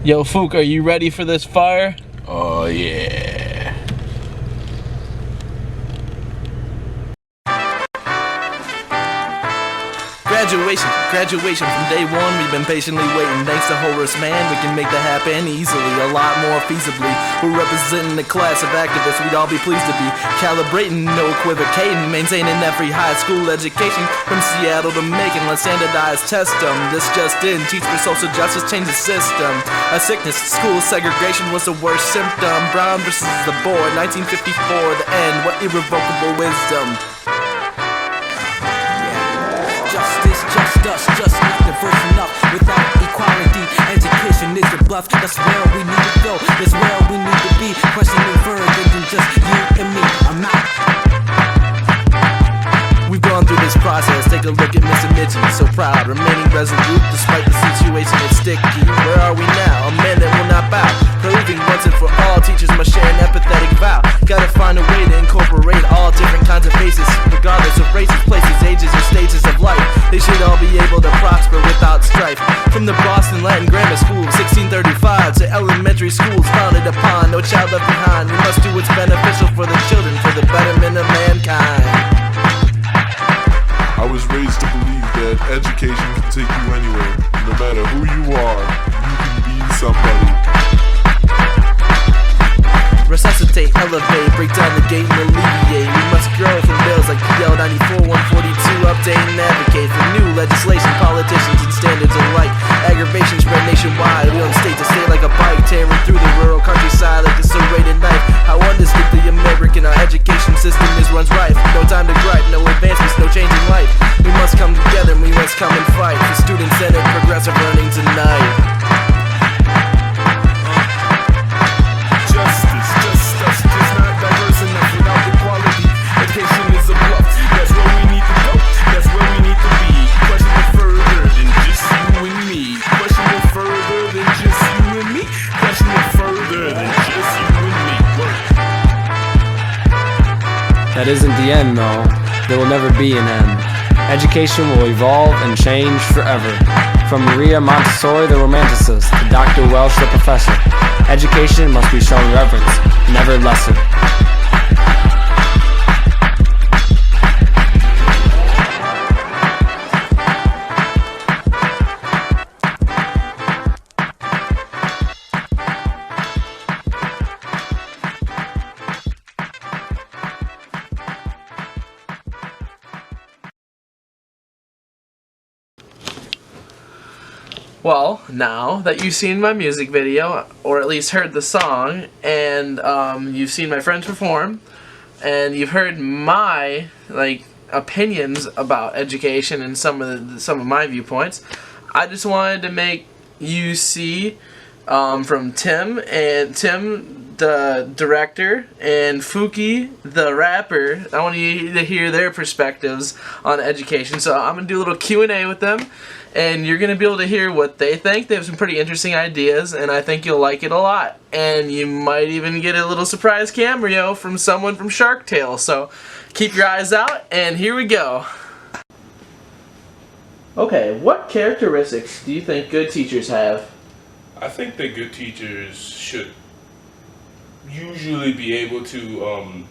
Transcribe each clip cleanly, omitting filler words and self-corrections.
Yo, Fook, are you ready for this fire? Oh yeah. Graduation from day one, we've been patiently waiting. Thanks to Horace Mann, we can make that happen easily, a lot more feasibly. We're representing the class of activists we'd all be pleased to be. Calibrating, no equivocating, maintaining every high school education. From Seattle to Macon, let's standardize, test them. This just in, teach for social justice, change the system. A sickness, school segregation was the worst symptom. Brown versus the board, 1954, the end, what irrevocable wisdom. Just not diverse enough. Without equality, education is a bluff. That's where we need to go, that's where we need to be. Questioning further than just you and me. I'm not. We've gone through this process, take a look at Mr. Mitchie. So proud, remaining resolute despite the situation it's sticky. Where are we now? A man that will not bow. Proving once and for all, teachers must share an empathetic vow. Gotta find a way to incorporate all different kinds of faces, regardless of races, places, ages, or stages of life. They should all be able to prosper without strife. From the Boston Latin Grammar School of 1635 to elementary schools founded upon no child left behind. We must do what's beneficial for the children, for the betterment of mankind. I was raised to believe that education can take you anywhere. No matter who you are, you can be somebody. Resuscitate, elevate, break down the gate and alleviate. We must grow from bills like PL 94, 142, update and advocate for new legislation, politicians and standards alike. Aggravation spread nationwide, we on state to state like a bike, tearing through the rural countryside like a serrated knife. How undistinctly American our education system is runs rife. No time to gripe, no advancements, no change in life. We must come together and we must come and fight for student-centered progressive learning tonight. That isn't the end, though. There will never be an end. Education will evolve and change forever. From Maria Montessori, the romanticist, to Dr. Welsh, the professor. Education must be shown reverence, never lesser. Well, now that you've seen my music video, or at least heard the song, and you've seen my friends perform, and you've heard my opinions about education and some of my viewpoints, I just wanted to make you see from Tim, the director, and Fookie, the rapper. I want you to hear their perspectives on education. So I'm gonna do a little Q&A with them, and you're gonna be able to hear what they think. They have some pretty interesting ideas, and I think you'll like it a lot. And you might even get a little surprise cameo from someone from Shark Tale. So keep your eyes out, and here we go. Okay, what characteristics do you think good teachers have? I think that good teachers should usually be able to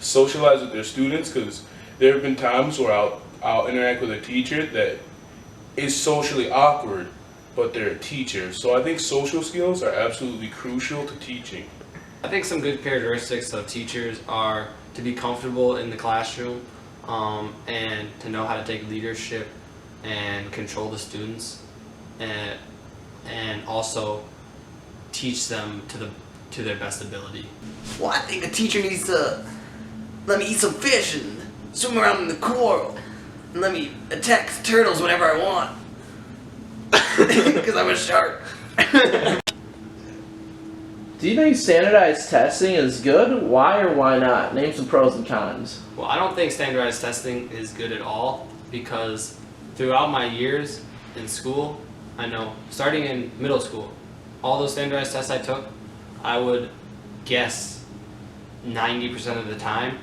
socialize with their students, because there have been times where I'll interact with a teacher that is socially awkward, but they're a teacher. So I think social skills are absolutely crucial to teaching. I think some good characteristics of teachers are to be comfortable in the classroom and to know how to take leadership and control the students, and also teach them to their best ability. Well, I think a teacher needs to let me eat some fish and swim around in the coral and let me attack turtles whenever I want. Because I'm a shark. Do you think standardized testing is good? Why or why not? Name some pros and cons. Well, I don't think standardized testing is good at all, because throughout my years in school, I know, starting in middle school, all those standardized tests I took, I would guess 90% of the time,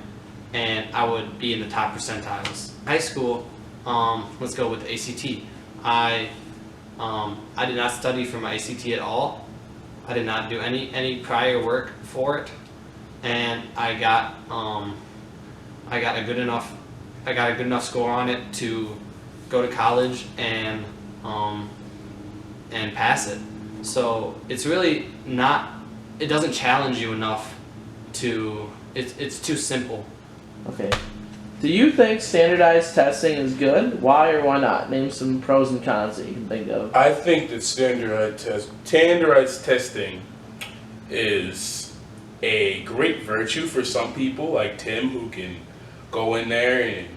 and I would be in the top percentiles. High school, let's go with the ACT. I I did not study for my ACT at all. I did not do any prior work for it, and I got a good enough score on it to go to college and pass it. So it's really not. It doesn't challenge you enough to. It's too simple. Okay. Do you think standardized testing is good? Why or why not? Name some pros and cons that you can think of. I think that standardized testing is a great virtue for some people, like Tim, who can go in there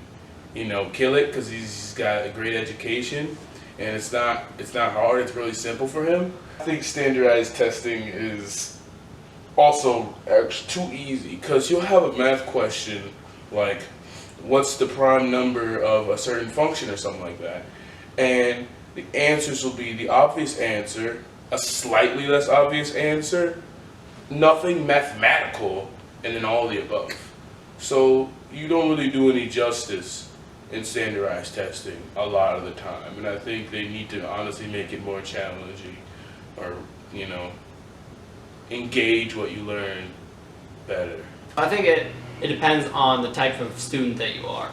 and kill it because he's got a great education, and it's not hard. It's really simple for him. I think standardized testing is also too easy because you'll have a math question like, what's the prime number of a certain function or something like that, and the answers will be the obvious answer, a slightly less obvious answer, nothing mathematical, and then all the above. So you don't really do any justice in standardized testing a lot of the time, and I think they need to honestly make it more challenging, or engage what you learn better. I think it depends on the type of student that you are,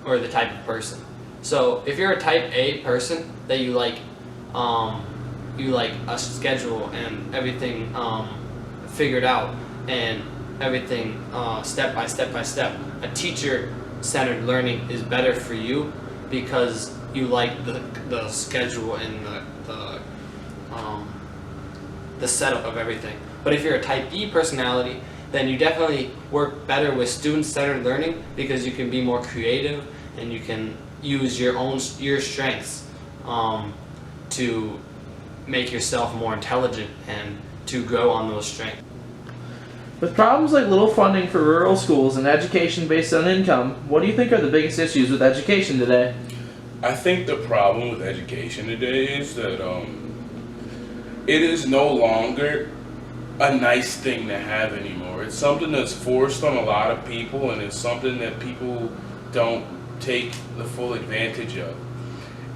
or the type of person. So if you're a type A person that you like a schedule and everything figured out and everything step by step, a teacher-centered learning is better for you because you like the schedule and the setup of everything. But if you're a type B personality, then you definitely work better with student-centered learning because you can be more creative and you can use your strengths to make yourself more intelligent and to grow on those strengths. With problems like little funding for rural schools and education based on income, what do you think are the biggest issues with education today? I think the problem with education today is that it is no longer a nice thing to have anymore. It's something that's forced on a lot of people, and it's something that people don't take the full advantage of.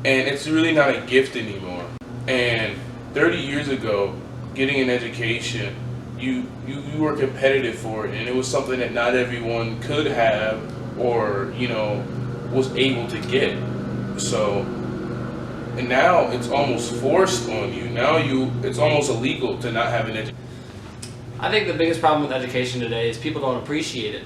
And it's really not a gift anymore. And 30 years ago, getting an education, you were competitive for it, and it was something that not everyone could have or was able to get. So, and now it's almost forced on you. Now it's almost illegal to not have an education. I think the biggest problem with education today is people don't appreciate it.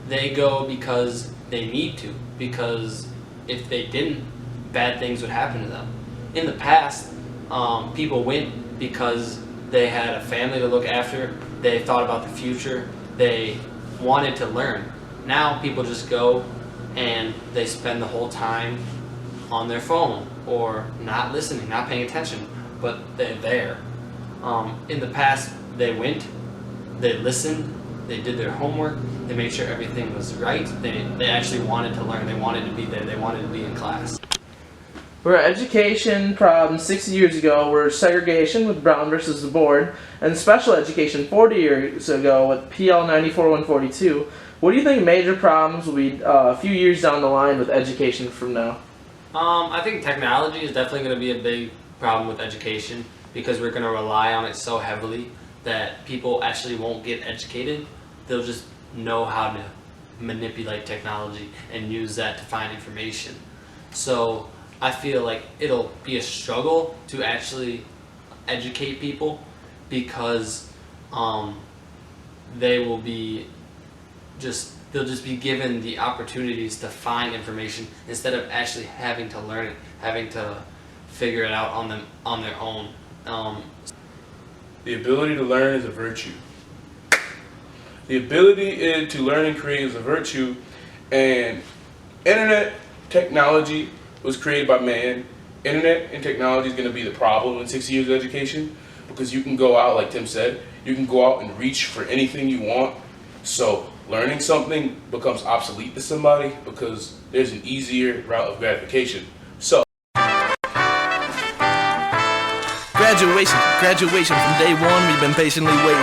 They go because they need to, because if they didn't, bad things would happen to them. In the past, people went because they had a family to look after, they thought about the future, they wanted to learn. Now people just go and they spend the whole time on their phone or not listening, not paying attention, but they're there. In the past, they went, they listened, they did their homework, they made sure everything was right, they actually wanted to learn, they wanted to be there, they wanted to be in class. Where education problems 60 years ago were segregation with Brown versus the board, and special education 40 years ago with PL 94-142, what do you think major problems will be a few years down the line with education from now? I think technology is definitely going to be a big problem with education because we're going to rely on it so heavily that people actually won't get educated. They'll just know how to manipulate technology and use that to find information. So I feel like it'll be a struggle to actually educate people because they'll just be given the opportunities to find information instead of actually having to learn it, having to figure it out on their own. The ability to learn is a virtue. The ability to learn and create is a virtue, and internet technology was created by man. Internet and technology is going to be the problem in 60 years of education because you can go out, like Tim said, you can go out and reach for anything you want. So learning something becomes obsolete to somebody because there's an easier route of gratification. So Graduation from day one, we've been patiently waiting.